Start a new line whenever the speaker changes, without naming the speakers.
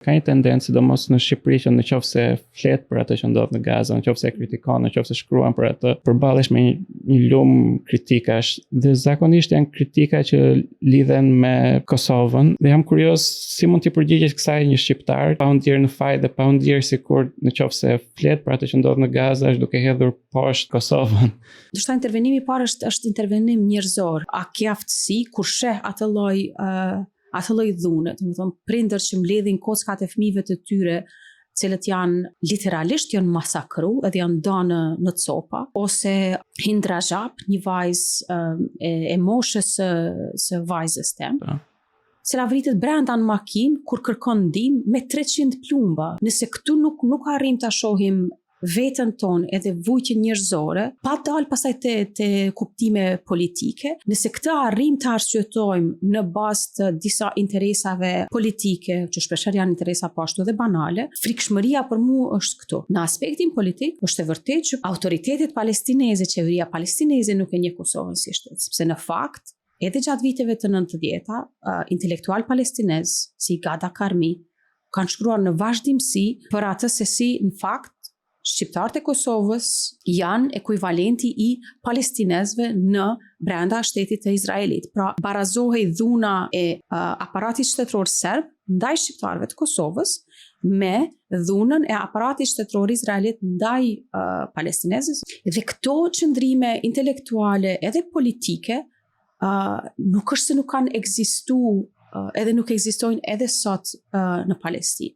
Ka një tendencë, sidomos në Shqipëri, që nëse flet për atë që ndodh në Gaza, nëse kritikon, nëse shkruan për atë, përballesh me një lumë kritikash, dhe zakonisht janë kritika që lidhen me Kosovën, dhe jam kurioz si mund t'i përgjigjesh kësaj një shqiptar pa u ndier në faj dhe pa u ndier sikur nëse flet për atë që ndodh në Gaza është duke hedhur poshtë Kosovën.
Ndoshta intervenimi i parë është intervenim njerëzor. A ke aftësi kur sheh atë lloj dhune, domethënë prindër që mbledhin kockat e fëmijëve të tyre, cilët janë literalisht masakru edhe janë dhënë në copa, ose Hind Rajab, një vajzë e moshës së vajzës tem, cila vritet brenda në makinë kur kërkon ndihmë me 300 plumba. Nëse këtu nuk arrim ta shohim veten tonë edhe vujtje njerëzore, pa dalë pastaj te kuptime politike, nëse këtë arrim të arsyetojmë në bazë të disa interesave politike, që shpeshherë janë interesa po ashtu dhe banale, frikshmëria për mua është këtu. Në aspektin politik, është e vërtetë që autoritetet palestineze, qeveria palestineze nuk e njeh Kosovën si shtet, sepse në fakt, edhe gjatë viteve të 90-ta, intelektual palestinez si Gada Karmi kanë shkruar në vazhdimsi për atë se si në fakt shqiptarët e Kosovës janë ekuivalenti i palestinezëve në brenda shtetit të Izraelit. Pra, barazohej dhuna e aparatit shtetëror serb ndaj shqiptarëve të Kosovës me dhunën e aparatit shtetëror izraelit ndaj palestinezës. Dhe këto qëndrime intelektuale edhe politike nuk është se nuk kanë ekzistuar edhe nuk ekzistojnë edhe sot në Palestinë.